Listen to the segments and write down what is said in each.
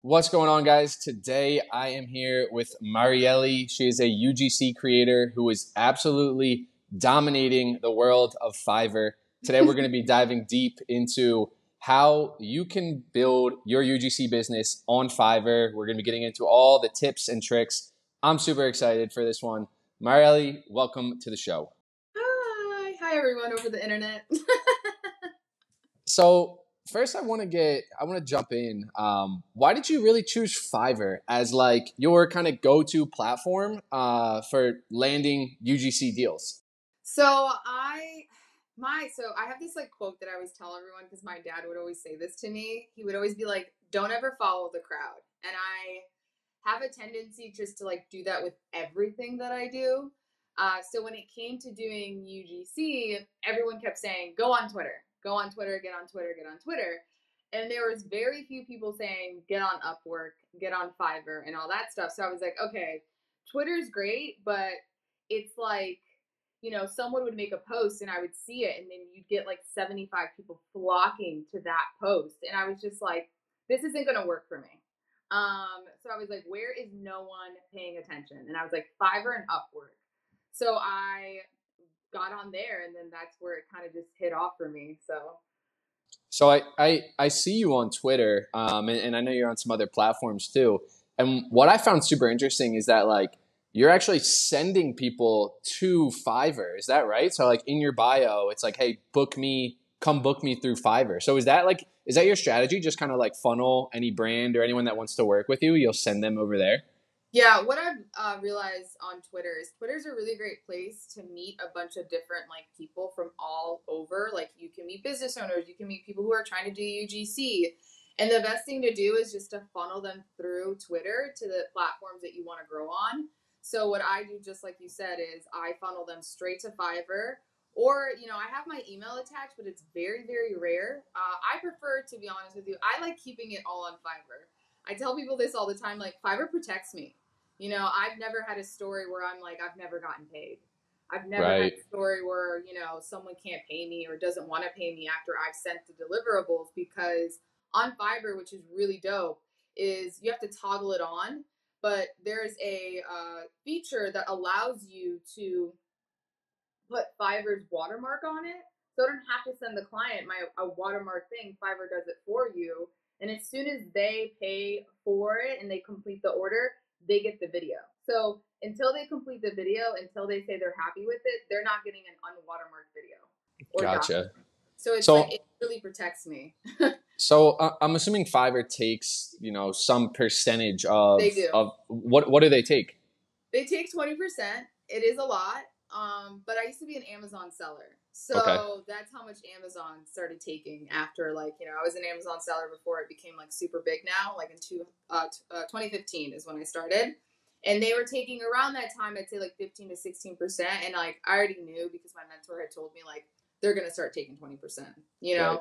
What's going on, guys? Today I am here with Marielle. She is a UGC creator who is absolutely dominating the world of Fiverr. Today we're going to be diving deep into how you can build your UGC business on Fiverr. We're going to be getting into all the tips and tricks. I'm super excited for this one. Marielle, welcome to the show. Hi everyone over the internet. So first, I want to jump in. Why did you really choose Fiverr as like your kind of go-to platform for landing UGC deals? So I have this like quote that I always tell everyone because my dad would always say this to me. He would always be like, "Don't ever follow the crowd." And I have a tendency just to like do that with everything that I do. So when it came to doing UGC, everyone kept saying, "Go on Twitter, go on Twitter, get on Twitter, get on Twitter." And there was very few people saying, "Get on Upwork, get on Fiverr," and all that stuff. So I was like, okay, Twitter's great, but it's like, someone would make a post and I would see it, and then you'd get like 75 people flocking to that post. And I was just like, this isn't going to work for me. So I was like, where is no one paying attention? And I was like, Fiverr and Upwork. So I got on there, and then that's where it kind of just hit off for me. So I see you on Twitter, and I know you're on some other platforms too. And what I found super interesting is that like you're actually sending people to Fiverr. Is that right? So like in your bio, it's like, hey, come book me through Fiverr. So is that your strategy? Just kind of like funnel any brand or anyone that wants to work with you, you'll send them over there. Yeah, what I've realized on Twitter is Twitter's a really great place to meet a bunch of different like people from all over. Like you can meet business owners, you can meet people who are trying to do UGC. And the best thing to do is just to funnel them through Twitter to the platforms that you want to grow on. So what I do, just like you said, is I funnel them straight to Fiverr. Or, I have my email attached, but it's very, very rare. I prefer, to be honest with you, I like keeping it all on Fiverr. I tell people this all the time, like Fiverr protects me. I've never had a story where I'm like, I've never gotten paid. I've never had Right. a story where, someone can't pay me or doesn't want to pay me after I've sent the deliverables, because on Fiverr, which is really dope, is you have to toggle it on, but there's a feature that allows you to put Fiverr's watermark on it. So I don't have to send the client a watermark thing. Fiverr does it for you. And as soon as they pay for it and they complete the order, they get the video. So until they complete the video, until they say they're happy with it, they're not getting an unwatermarked video or Gotcha. document. So it's like, So it really protects me. I'm assuming Fiverr takes, some percentage They do. of what do they take? They take 20%. It is a lot. But I used to be an Amazon seller. Okay. So that's how much Amazon started taking after, like, I was an Amazon seller before it became like super big now, like in 2015 is when I started. And they were taking around that time, I'd say like 15 to 16%. And like, I already knew because my mentor had told me like, they're going to start taking 20%, Right.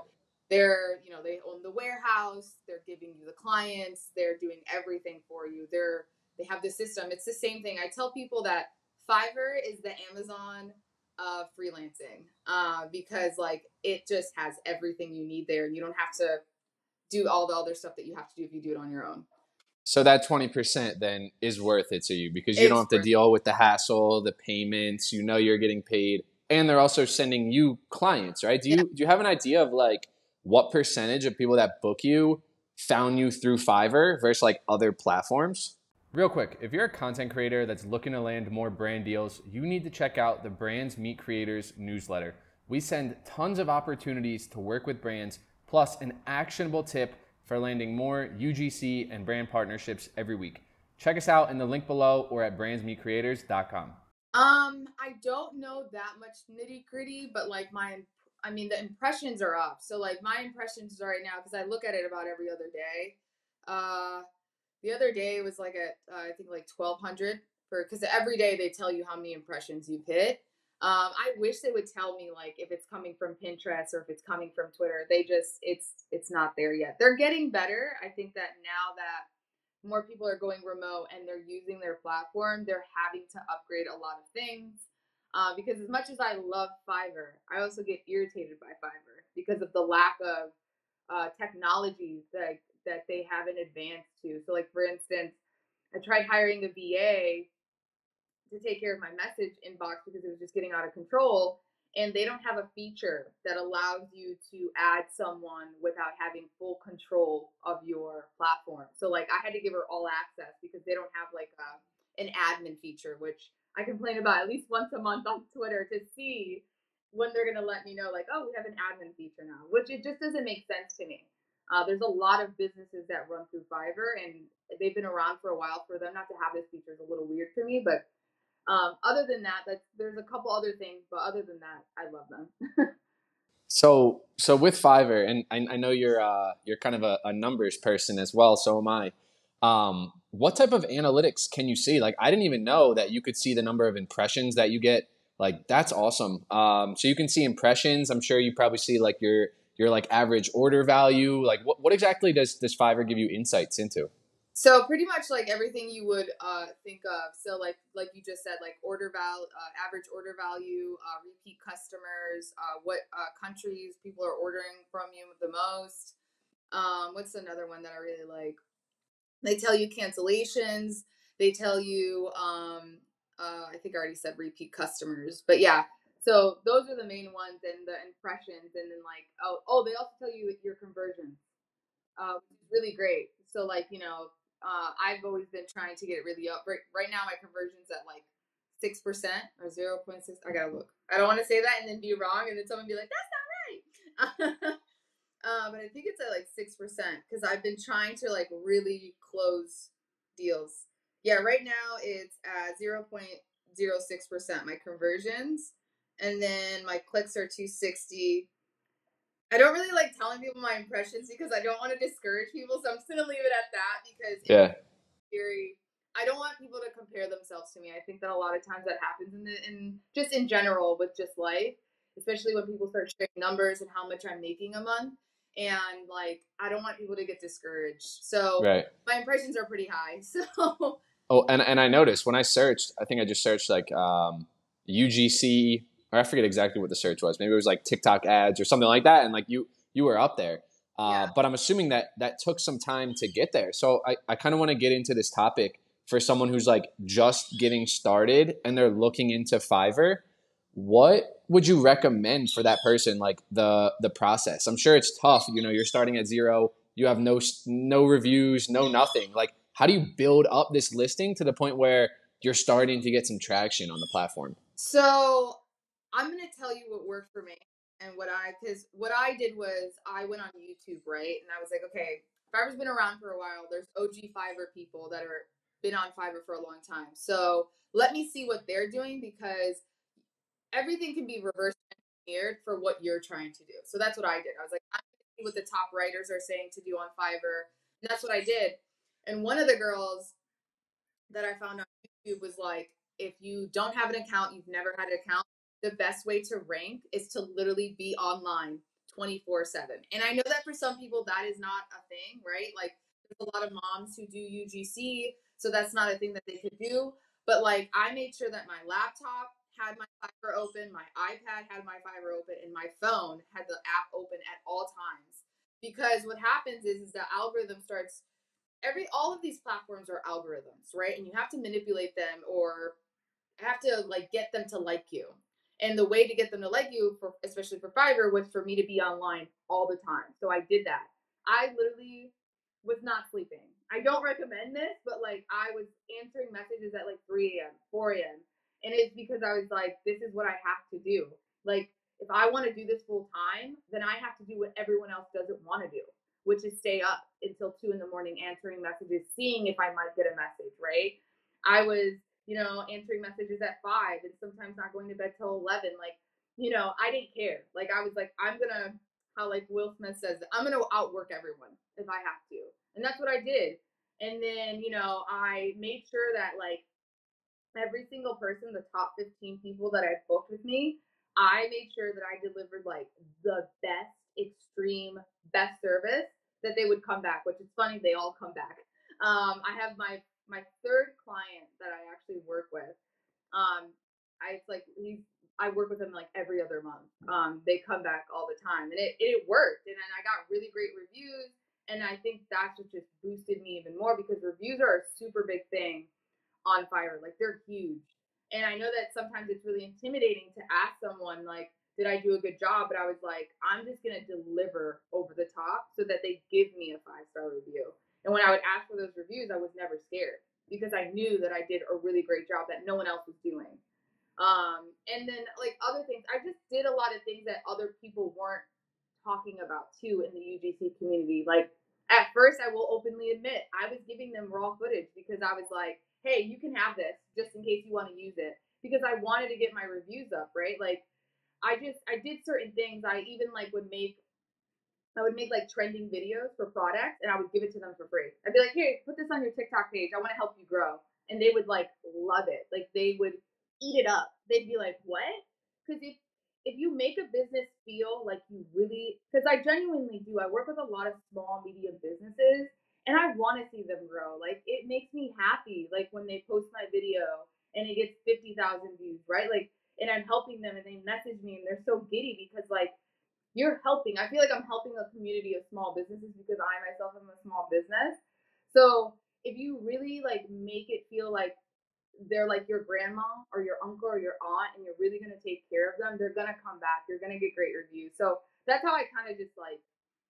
they own the warehouse, they're giving you the clients, they're doing everything for you. They have the system. It's the same thing. I tell people that Fiverr is the Amazon freelancing, because like it just has everything you need there, and you don't have to do all the other stuff that you have to do if you do it on your own. So that 20% then is worth it to you because you don't It's have to worth deal with the hassle, the payments, you're getting paid, and they're also sending you clients, right? it. Do you have an idea of like what percentage of people that book you found you through Fiverr versus like other platforms? Real quick, if you're a content creator that's looking to land more brand deals, you need to check out the Brands Meet Creators newsletter. We send tons of opportunities to work with brands, plus an actionable tip for landing more UGC and brand partnerships every week. Check us out in the link below or at brandsmeetcreators.com. I don't know that much nitty gritty, but like the impressions are up. So like my impressions right now, because I look at it about every other day. Uh, The other day it was like at I think like 1,200 because every day they tell you how many impressions you've hit. I wish they would tell me like if it's coming from Pinterest or if it's coming from Twitter. It's not there yet. They're getting better. I think that now that more people are going remote and they're using their platform, they're having to upgrade a lot of things. Because as much as I love Fiverr, I also get irritated by Fiverr because of the lack of technology that they haven't advanced to. So like for instance, I tried hiring a VA to take care of my message inbox because it was just getting out of control. And they don't have a feature that allows you to add someone without having full control of your platform. So like I had to give her all access because they don't have like an admin feature, which I complain about at least once a month on Twitter to see when they're gonna let me know like, oh, we have an admin feature now, which it just doesn't make sense to me. There's a lot of businesses that run through Fiverr, and they've been around for a while. For them not to have this feature is a little weird for me, but other than that, there's a couple other things, but other than that, I love them. So with Fiverr, and I know you're kind of a numbers person as well. So am I. What type of analytics can you see? Like, I didn't even know that you could see the number of impressions that you get. Like, that's awesome. So you can see impressions. I'm sure you probably see like your like average order value. Like, what exactly does Fiverr give you insights into? So pretty much like everything you would think of. So like you just said, like average order value, repeat customers, what countries people are ordering from you the most. What's another one that I really like? They tell you cancellations. They tell you, I think I already said repeat customers, but yeah. So those are the main ones, and the impressions, and then like they also tell you your conversion, which is really great. So like I've always been trying to get it really up. Right now, my conversion's at like 6% or 0.6. I gotta look. I don't want to say that and then be wrong, and then someone be like, "That's not right." But I think it's at like 6% because I've been trying to like really close deals. Yeah, right now it's at 0.06% my conversions, and then my clicks are 260. I don't really like telling people my impressions because I don't want to discourage people, so I'm just gonna leave it at that because it's Yeah. very. I don't want people to compare themselves to me. I think that a lot of times that happens in just in general with just life, especially when people start sharing numbers and how much I'm making a month. And like, I don't want people to get discouraged. So Right. my impressions are pretty high. So Oh, and I noticed when I searched, I think I just searched like UGC, or I forget exactly what the search was. Maybe it was like TikTok ads or something like that, and like you were up there. yeah. But I'm assuming that took some time to get there. So I kind of want to get into this topic for someone who's like just getting started and they're looking into Fiverr. What would you recommend for that person? Like the process. I'm sure it's tough. You know, you're starting at zero. You have no reviews, no nothing. Like, how do you build up this listing to the point where you're starting to get some traction on the platform? So I'm gonna tell you what worked for me and because what I did was I went on YouTube, right? And I was like, okay, Fiverr's been around for a while. There's OG Fiverr people that are been on Fiverr for a long time. So let me see what they're doing because everything can be reverse engineered for what you're trying to do. So that's what I did. I was like, I'm gonna see what the top writers are saying to do on Fiverr. And that's what I did. And one of the girls that I found on YouTube was like, if you don't have an account, you've never had an account, the best way to rank is to literally be online 24/7. And I know that for some people that is not a thing, right? Like there's a lot of moms who do UGC, so that's not a thing that they could do. But like I made sure that my laptop had my Fiverr open, my iPad had my Fiverr open, and my phone had the app open at all times. Because what happens is the algorithm starts all of these platforms are algorithms, right? And you have to manipulate them or have to like get them to like you. And the way to get them to like you, for especially for Fiverr, was for me to be online all the time. So I did that. I literally was not sleeping. I don't recommend this, but like I was answering messages at like 3 a.m., 4 a.m. And it's because I was like, this is what I have to do. Like, if I want to do this full time, then I have to do what everyone else doesn't want to do, which is stay up until 2 in the morning answering messages, seeing if I might get a message, right? I was, answering messages at 5 and sometimes not going to bed till 11. Like, I didn't care. Like, I was like, how like Will Smith says, I'm going to outwork everyone if I have to. And that's what I did. And then, I made sure that like every single person, the top 15 people that I booked with me, I made sure that I delivered like the best, extreme, best service that they would come back, which is funny, they all come back. I have my third client that I actually work with. It's like I work with them like every other month. They come back all the time, and it worked, and then I got really great reviews. And I think that's what just boosted me even more, because reviews are a super big thing on Fiverr. Like, they're huge. And I know that sometimes it's really intimidating to ask someone, like, did I do a good job? But I was like, I'm just going to deliver over the top so that they give me a 5-star review. And when I would ask for those reviews, I was never scared, because I knew that I did a really great job that no one else was doing. And then, like, other things, I just did a lot of things that other people weren't talking about too in the UGC community. Like, at first, I will openly admit, I was giving them raw footage because I was like, hey, you can have this just in case you want to use it, because I wanted to get my reviews up, right? Like, I did certain things. I even like I would make like trending videos for products, and I would give it to them for free. I'd be like, here, put this on your TikTok page. I want to help you grow. And they would like love it. Like, they would eat it up. They'd be like, what? Because if you make a business feel like you really, because I genuinely do. I work with a lot of small, medium businesses, and I want to see them grow. Like, it makes me happy. Like, when they post my video and it gets 50,000 views, right? Like, and I'm helping them, and they message me, and they're so giddy because, like, you're helping. I feel like I'm helping a community of small businesses because I myself am a small business. So if you really like make it feel like they're like your grandma or your uncle or your aunt, and you're really gonna take care of them, they're gonna come back. You're gonna get great reviews. So that's how I kind of just like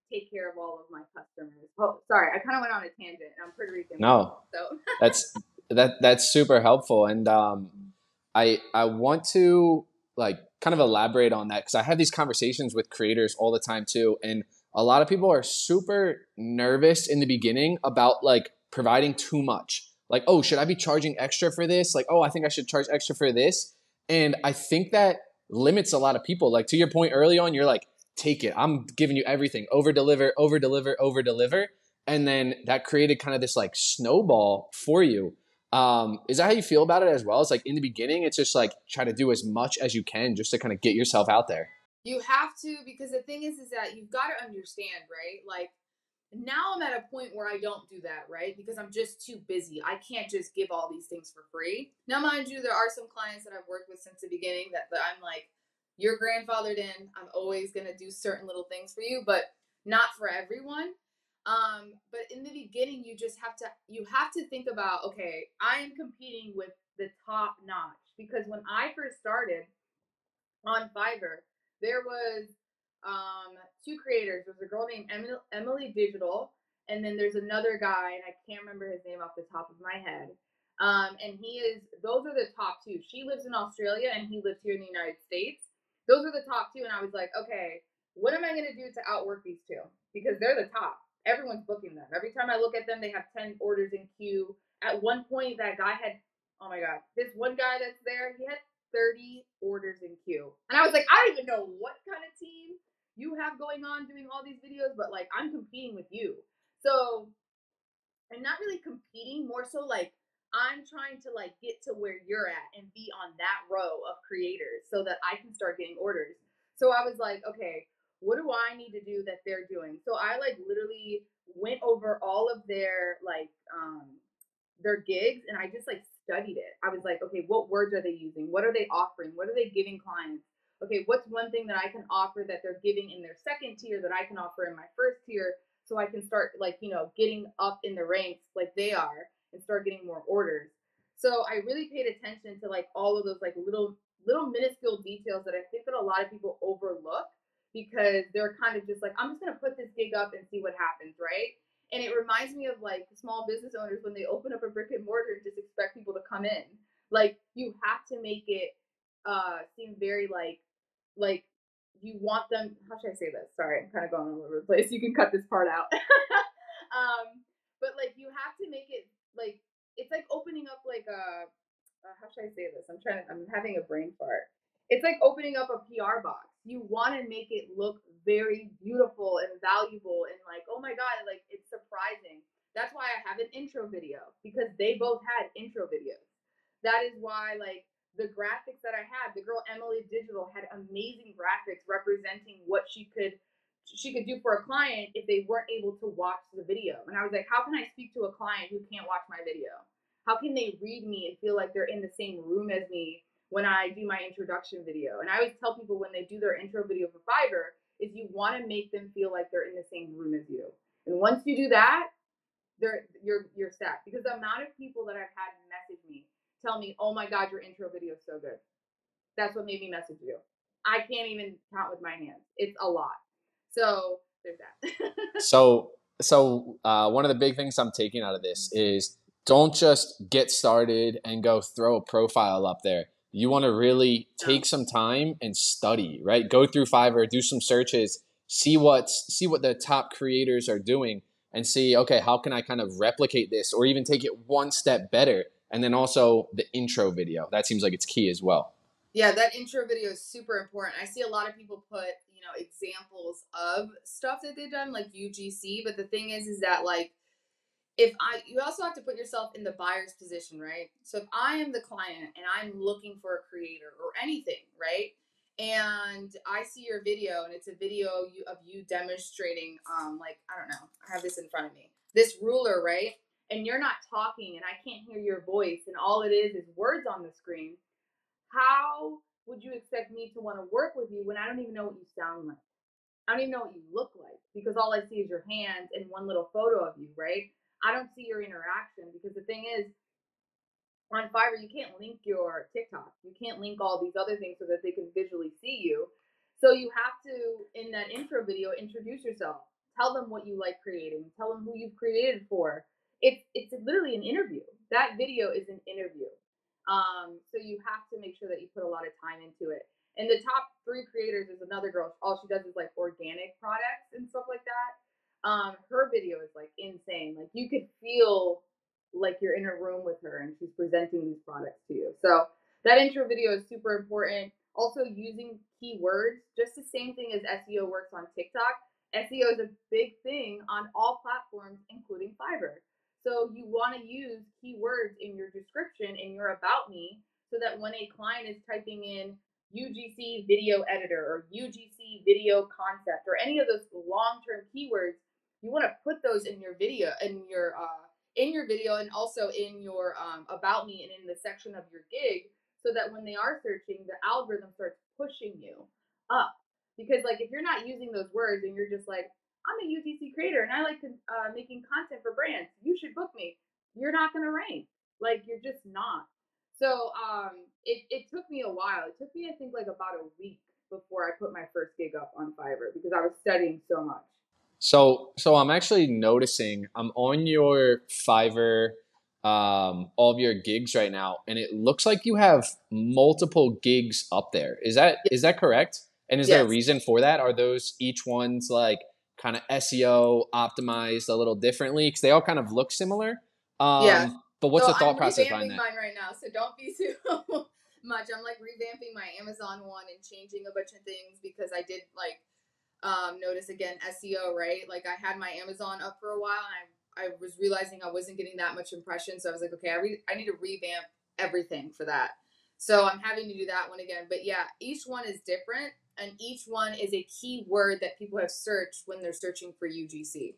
take care of all of my customers. Oh, sorry, I kind of went on a tangent. I'm Puerto Rican, No, so that's that's super helpful. And I want to like kind of elaborate on that because I have these conversations with creators all the time too, and a lot of people are super nervous in the beginning about like providing too much. Like, oh, should I be charging extra for this? Like, oh, I think I should charge extra for this. And I think that limits a lot of people. Like, to your point early on, you're like, take it. I'm giving you everything. Over deliver, over deliver, over deliver. And then that created kind of this like snowball for you. Is that how you feel about it as well? It's like in the beginning, it's just like try to do as much as you can just to kind of get yourself out there. you have to, because the thing is that you've got to understand, right? Like, now I'm at a point where I don't do that, right? Because I'm just too busy. I can't just give all these things for free. Now, mind you, there are some clients that I've worked with since the beginning that I'm like, you're grandfathered in. I'm always going to do certain little things for you, but not for everyone. But in the beginning, you have to think about, okay, I am competing with the top notch, because when I first started on Fiverr, there was two creators. There's a girl named Emily Digital, and then there's another guy, and I can't remember his name off the top of my head. And those are the top two. She lives in Australia, and he lives here in the United States. Those are the top two, and I was like, okay, what am I going to do to outwork these two? Because they're the top. Everyone's booking them. Every time I look at them, they have 10 orders in queue. At one point, that guy had, oh my God, this one guy that's there, he had 30 orders in queue. And I was like, I don't even know what kind of team you have going on doing all these videos, but like, I'm competing with you. So I'm not really competing, more so like I'm trying to like get to where you're at and be on that row of creators so that I can start getting orders. So I was like, okay, what do I need to do that they're doing? So I like literally went over all of their gigs, and I just like studied it. I was like, okay, what words are they using? What are they offering? What are they giving clients? Okay, what's one thing that I can offer that they're giving in their second tier that I can offer in my first tier, so I can start like, getting up in the ranks like they are and start getting more orders. So I really paid attention to like all of those like little minuscule details that I think that a lot of people overlook, because they're kind of just like, I'm just going to put this gig up and see what happens, right? And it reminds me of like small business owners when they open up a brick and mortar and just expect people to come in. Like, you have to make it seem very like you want them. How should I say this? Sorry, I'm kind of going all over the place. You can cut this part out. But like, you have to make it like, it's like opening up like a how should I say this? I'm having a brain fart. It's like opening up a PR box. You want to make it look very beautiful and valuable and like, oh my God, like it's surprising. That's why I have an intro video, because they both had intro videos. That is why like the graphics that I had, the girl Emily Digital had amazing graphics representing what she could do for a client if they weren't able to watch the video. And I was like, how can I speak to a client who can't watch my video? How can they read me and feel like they're in the same room as me when I do my introduction video? And I always tell people when they do their intro video for Fiverr is you want to make them feel like they're in the same room as you. And once you do that, you're set. Because the amount of people that I've had message me tell me, "Oh my God, your intro video is so good." That's what made me message you. I can't even count with my hands. It's a lot. So there's that. So one of the big things I'm taking out of this is don't just get started and go throw a profile up there. You want to really take some time and study, right? Go through Fiverr, do some searches, see what the top creators are doing, and see, okay, how can I kind of replicate this or even take it one step better? And then also the intro video. That seems like it's key as well. Yeah, that intro video is super important. I see a lot of people put, examples of stuff that they've done, like UGC. But the thing is that like, you also have to put yourself in the buyer's position, right? So if I am the client and I'm looking for a creator or anything, right? And I see your video and it's a video of you demonstrating, like, I don't know, I have this in front of me, this ruler, right? And you're not talking and I can't hear your voice and all it is words on the screen. How would you expect me to want to work with you when I don't even know what you sound like? I don't even know what you look like because all I see is your hands and one little photo of you, right? I don't see your interaction because the thing is, on Fiverr, you can't link your TikTok. You can't link all these other things so that they can visually see you. So you have to, in that intro video, introduce yourself. Tell them what you like creating. Tell them who you've created for. It's literally an interview. That video is an interview. So you have to make sure that you put a lot of time into it. And the top 3 creators is another girl. All she does is like organic products and stuff like that. Her video is like insane. Like you could feel like you're in a room with her and she's presenting these products to you. So that intro video is super important. Also using keywords, just the same thing as SEO works on TikTok. SEO is a big thing on all platforms, including Fiverr. So you want to use keywords in your description, in your about me, so that when a client is typing in UGC video editor or UGC video concept or any of those long-term keywords, you want to put those in your video, in your video and also in your about me and in the section of your gig, so that when they are searching, the algorithm starts pushing you up. Because like if you're not using those words and you're just like, I'm a UGC creator and I like making content for brands, you should book me, you're not going to rank. Like you're just not. So it took me a while. It took me, I think, like about a week before I put my first gig up on Fiverr because I was studying so much. So I'm actually noticing I'm on your Fiverr, all of your gigs right now, and it looks like you have multiple gigs up there. Is that correct? And is there a Yes. reason for that? Are those each ones like kind of SEO optimized a little differently? Because they all kind of look similar. Yeah. But what's So the thought I'm process behind revamping that? mine right now. So don't be too much. I'm like revamping my Amazon one and changing a bunch of things because I did like notice again SEO, right? Like I had my Amazon up for a while and I was realizing I wasn't getting that much impression. So I was like, okay, I need to revamp everything for that. So I'm having to do that one again. But yeah, each one is different and each one is a keyword that people have searched when they're searching for UGC.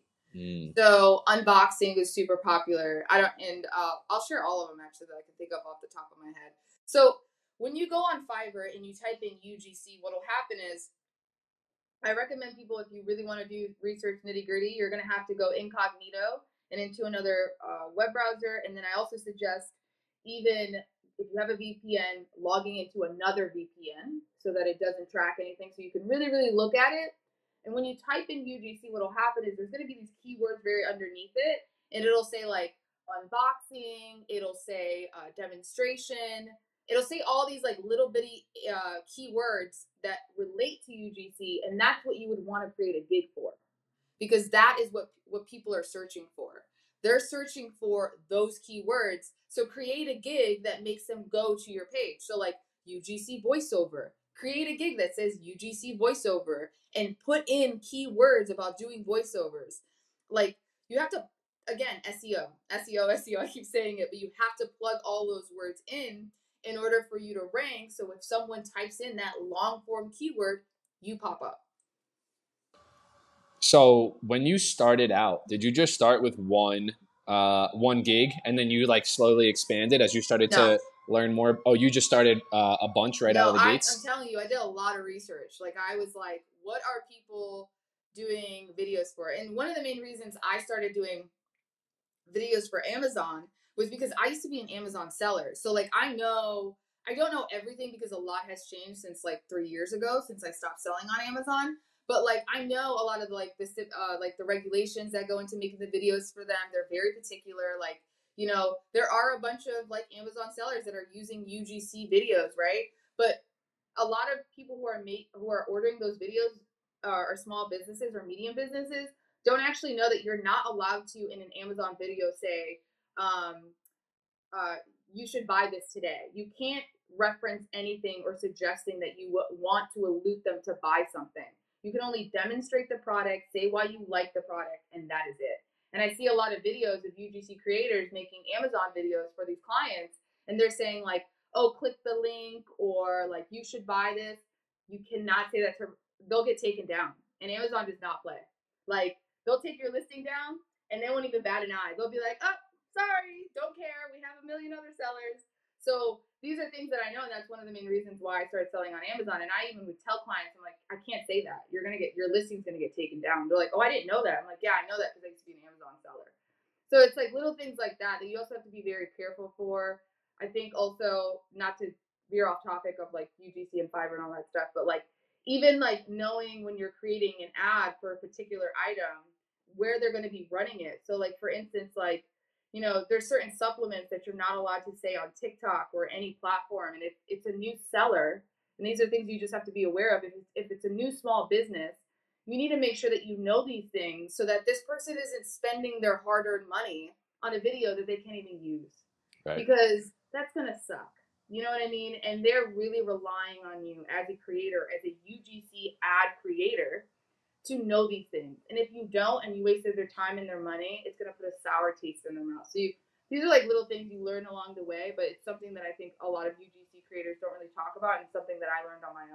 So unboxing is super popular. I'll share all of them actually that I can think of off the top of my head. So when you go on Fiverr and you type in UGC, what'll happen is I recommend people, if you really want to do research nitty gritty, you're going to have to go incognito and into another web browser. And then I also suggest, even if you have a VPN, logging into another VPN so that it doesn't track anything. So you can really, really look at it. And when you type in UGC, what will happen is there's going to be these keywords very underneath it. And it'll say like unboxing, it'll say demonstration, it'll say all these like little bitty keywords that relate to UGC, and that's what you would want to create a gig for, because that is what people are searching for. They're searching for those keywords. So create a gig that makes them go to your page. So like UGC voiceover, create a gig that says UGC voiceover and put in keywords about doing voiceovers. Like you have to, again, SEO, I keep saying it, but you have to plug all those words in order for you to rank. So if someone types in that long form keyword, you pop up. So when you started out, did you just start with one gig and then you like slowly expanded as you started No. to learn more? Oh, you just started a bunch right out of the I'm gates? telling you, I did a lot of research. Like I was like, what are people doing videos for. And one of the main reasons I started doing videos for Amazon was because I used to be an Amazon seller. So like I don't know everything because a lot has changed since like 3 years ago since I stopped selling on Amazon. But like I know a lot of like the regulations that go into making the videos for them. They're very particular. Like, you know, there are a bunch of like Amazon sellers that are using UGC videos, right? But a lot of people who are ordering those videos are small businesses or medium businesses don't actually know that you're not allowed to in an Amazon video say, um, you should buy this today. You can't reference anything or suggesting that you want to elude them to buy something. You can only demonstrate the product, say why you like the product, and that is it. And I see a lot of videos of UGC creators making Amazon videos for these clients, and they're saying like, "Oh, click the link," or like, "You should buy this." You cannot say that to. They'll get taken down, and Amazon does not play. Like they'll take your listing down, and they won't even bat an eye. They'll be like, "Oh, sorry, don't care. We have a million other sellers." So these are things that I know, and that's one of the main reasons why I started selling on Amazon. And I even would tell clients, I'm like, I can't say that. You're gonna get your listing's gonna get taken down. They're like, "Oh, I didn't know that." I'm like, "Yeah, I know that because I used to be an Amazon seller." So it's like little things like that that you also have to be very careful for. I think also not to veer off topic of like UGC and Fiverr and all that stuff, but like even like knowing when you're creating an ad for a particular item, where they're going to be running it. So like for instance, like, you know, there's certain supplements that you're not allowed to say on TikTok or any platform. And if it's a new seller, and these are things you just have to be aware of. If it's a new small business, you need to make sure that you know these things so that this person isn't spending their hard-earned money on a video that they can't even use. Right. Because that's going to suck. You know what I mean? And they're really relying on you as a creator, as a UGC ad creator, to know these things. And if you don't and you wasted their time and their money, it's going to put a sour taste in their mouth. So these are like little things you learn along the way, but it's something that I think a lot of UGC creators don't really talk about, and something that I learned on my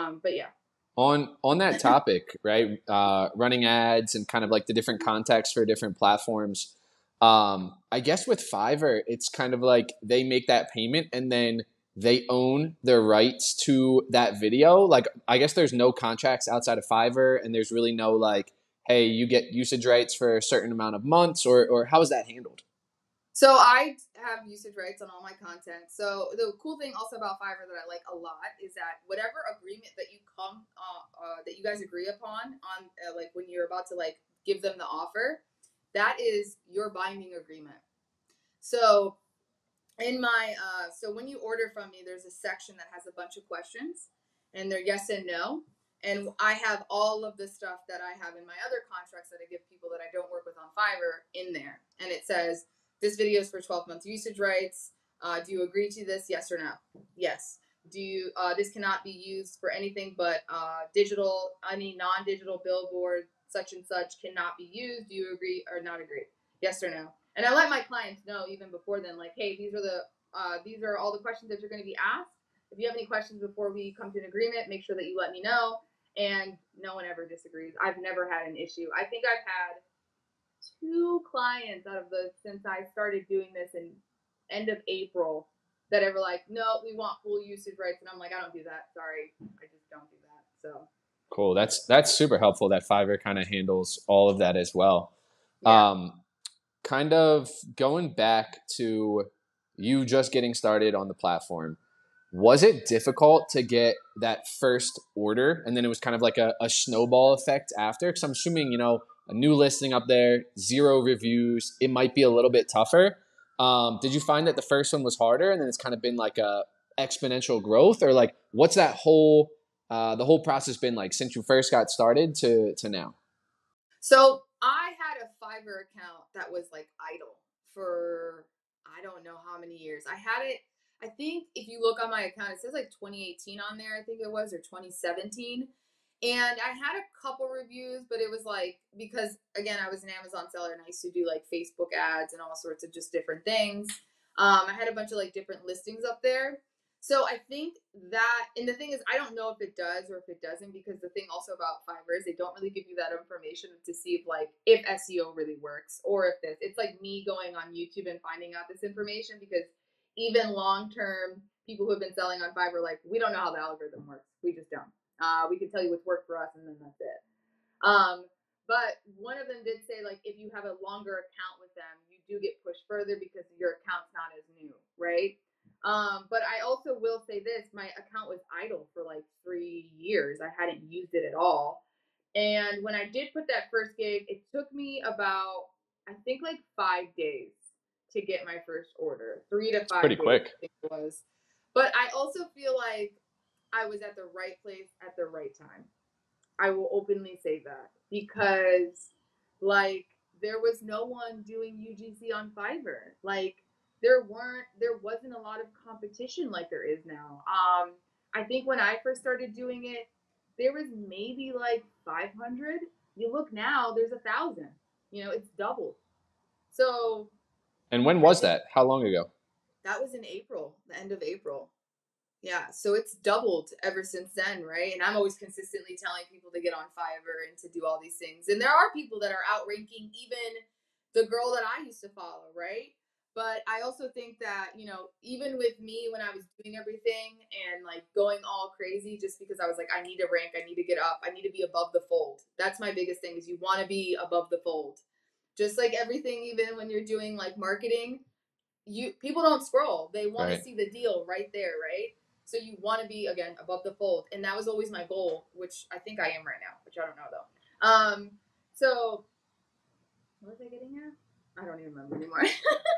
own. But yeah. On that topic, right? Running ads and kind of like the different contexts for different platforms. I guess with Fiverr, it's kind of like they make that payment and then they own the rights to that video. Like, I guess there's no contracts outside of Fiverr, and there's really no like, hey, you get usage rights for a certain amount of months, or how is that handled? So I have usage rights on all my content. So the cool thing also about Fiverr that I like a lot is that whatever agreement that that you guys agree upon on like when you're about to like give them the offer, that is your binding agreement. So in my so when you order from me, there's a section that has a bunch of questions, and they're yes and no. And I have all of the stuff that I have in my other contracts that I give people that I don't work with on Fiverr in there. And it says, this video is for 12 months usage rights. Do you agree to this? Yes or no? Yes. Do you, this cannot be used for anything but digital, any non-digital billboard, such and such cannot be used. Do you agree or not agree? Yes or no? And I let my clients know even before then, like, hey, these are all the questions that you're going to be asked. If you have any questions before we come to an agreement, make sure that you let me know. And no one ever disagrees. I've never had an issue. I think I've had 2 clients out of since I started doing this in end of April that ever like, no, we want full usage rights. And I'm like, I don't do that. Sorry. I just don't do that. So cool. That's super helpful that Fiverr kind of handles all of that as well. yeah. Kind of going back to you just getting started on the platform, was it difficult to get that first order and then it was kind of like a snowball effect after? Because I'm assuming, you know, a new listing up there, 0 reviews, it might be a little bit tougher. Did you find that the first one was harder and then it's kind of been like a exponential growth, or like what's that whole the whole process been like since you first got started to now? So I had a Fiverr account that was like idle for I don't know how many years. I had it, I think if you look on my account, it says like 2018 on there, I think it was, or 2017. And I had a couple reviews, but it was like, because again, I was an Amazon seller and I used to do like Facebook ads and all sorts of just different things. I had a bunch of like different listings up there. So I think that, and the thing is, I don't know if it does or if it doesn't, because the thing also about Fiverr is they don't really give you that information to see if SEO really works, or if it's like me going on YouTube and finding out this information, because even long-term people who have been selling on Fiverr, like, we don't know how the algorithm works. We just don't. We can tell you what's worked for us and then that's it. But one of them did say, like, if you have a longer account with them, you do get pushed further because your account's not as new, right? But I also will say this, my account was idle for like 3 years. I hadn't used it at all. And when I did put that first gig, it took me about, I think, like 5 days to get my first order. 3 to 5 days, Pretty quick. I think it was. But I also feel like I was at the right place at the right time. I will openly say that because, like, there was no one doing UGC on Fiverr. Like, there wasn't a lot of competition like there is now. I think when I first started doing it, there was maybe like 500. You look now, there's 1,000. It's doubled. So And when I was think that? How long ago? that was in April, the end of April. Yeah, so it's doubled ever since then, right? And I'm always consistently telling people to get on Fiverr and to do all these things. And there are people that are outranking even the girl that I used to follow, right? But I also think that, even with me when I was doing everything and like going all crazy just because I was like, I need to rank, I need to get up, I need to be above the fold. That's my biggest thing is you want to be above the fold. Just like everything, even when you're doing like marketing, people don't scroll. They want to Right. see the deal right there, right? So you want to be again above the fold, and that was always my goal, which I think I am right now, which I don't know though. So what was I getting at? I don't even remember anymore.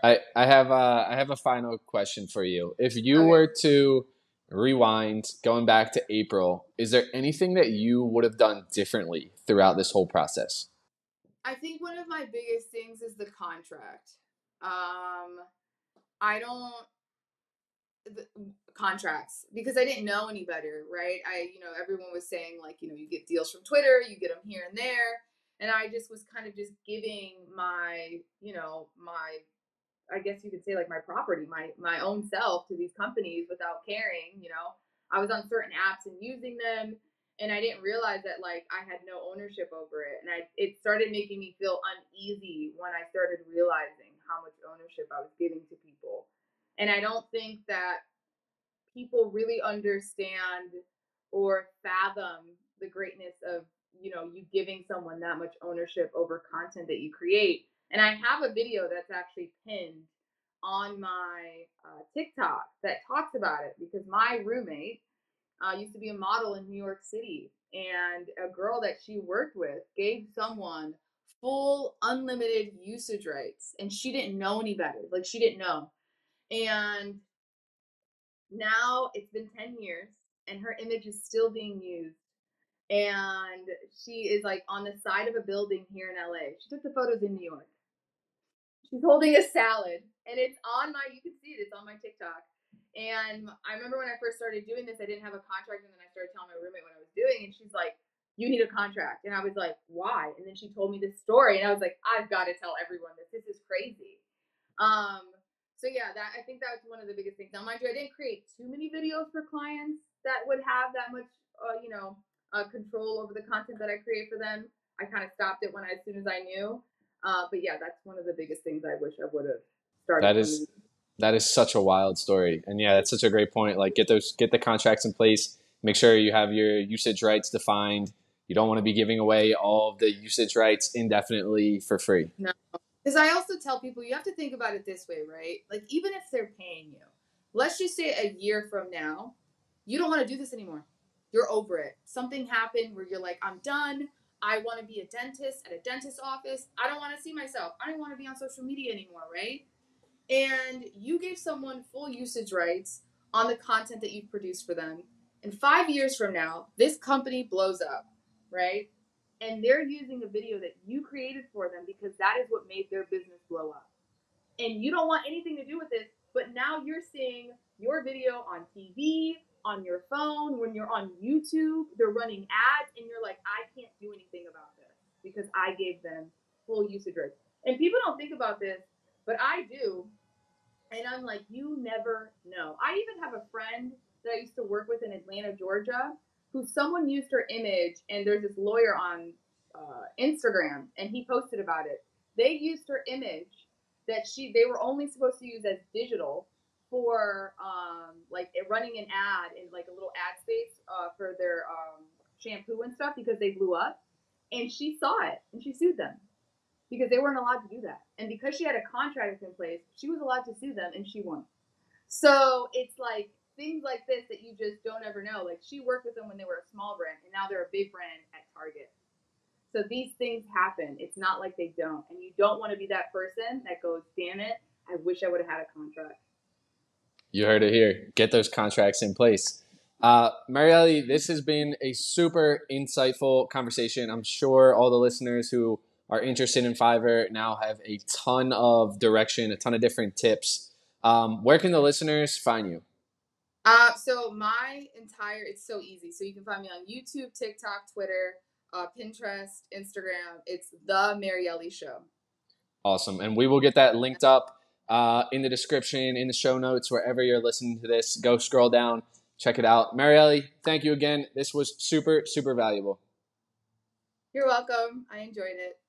I have a final question for you. If you Okay. were to rewind, going back to April, is there anything that you would have done differently throughout this whole process? I think one of my biggest things is the contract. I don't the contracts because I didn't know any better, right? Everyone was saying like, you get deals from Twitter, you get them here and there, and I just was kind of just giving my I guess you could say like my property, my own self to these companies without caring. I was on certain apps and using them, and I didn't realize that like I had no ownership over it, and it started making me feel uneasy when I started realizing how much ownership I was giving to people. And I don't think that people really understand or fathom the greatness of you giving someone that much ownership over content that you create. And I have a video that's actually pinned on my TikTok that talks about it because my roommate used to be a model in New York City, and a girl that she worked with gave someone full unlimited usage rights, and she didn't know any better. Like, she didn't know. And now it's been 10 years and her image is still being used. And she is like on the side of a building here in LA. She took the photos in New York. She's holding a salad, and you can see it's on my TikTok. And I remember when I first started doing this, I didn't have a contract. And then I started telling my roommate what I was doing. And she's like, you need a contract. And I was like, why? And then she told me this story. And I was like, I've got to tell everyone this. This is crazy. So yeah, that I think that's one of the biggest things. Now, mind you, I didn't create too many videos for clients that would have that much, control over the content that I create for them. I kind of stopped it as soon as I knew. But yeah, that's one of the biggest things I wish I would have started That from the is beginning. that is such a wild story. And yeah, that's such a great point. Like get the contracts in place, make sure you have your usage rights defined. You don't want to be giving away all of the usage rights indefinitely for free. No, because I also tell people you have to think about it this way, right? Like, even if they're paying you, let's just say a year from now, you don't want to do this anymore. You're over it. Something happened where you're like, I'm done. I want to be a dentist at a dentist's office. I don't want to see myself. I don't want to be on social media anymore, right? And you gave someone full usage rights on the content that you've produced for them. And 5 years from now, this company blows up, right? And they're using a video that you created for them because that is what made their business blow up. And you don't want anything to do with this, but now you're seeing your video on TV, on your phone, when you're on YouTube, they're running ads, and you're like, I can't do anything about this because I gave them full usage rights. And people don't think about this, but I do. And I'm like, you never know. I even have a friend that I used to work with in Atlanta, Georgia, who someone used her image, and there's this lawyer on Instagram, and he posted about it. They used her image that they were only supposed to use as digital for like running an ad in like a little ad space for their shampoo and stuff because they blew up. And she saw it and she sued them because they weren't allowed to do that. And because she had a contract in place, she was allowed to sue them and she won. So it's like things like this that you just don't ever know. Like she worked with them when they were a small brand and now they're a big brand at Target. So these things happen. It's not like they don't. And you don't want to be that person that goes, damn it, I wish I would have had a contract. You heard it here. Get those contracts in place. Marielle, this has been a super insightful conversation. I'm sure all the listeners who are interested in Fiverr now have a ton of direction, a ton of different tips. Where can the listeners find you? So it's so easy. So you can find me on YouTube, TikTok, Twitter, Pinterest, Instagram. It's The Marielle Show. Awesome. And we will get that linked up in the description, in the show notes, wherever you're listening to this. Go scroll down, check it out. Marielle, thank you again. This was super, super valuable. You're welcome. I enjoyed it.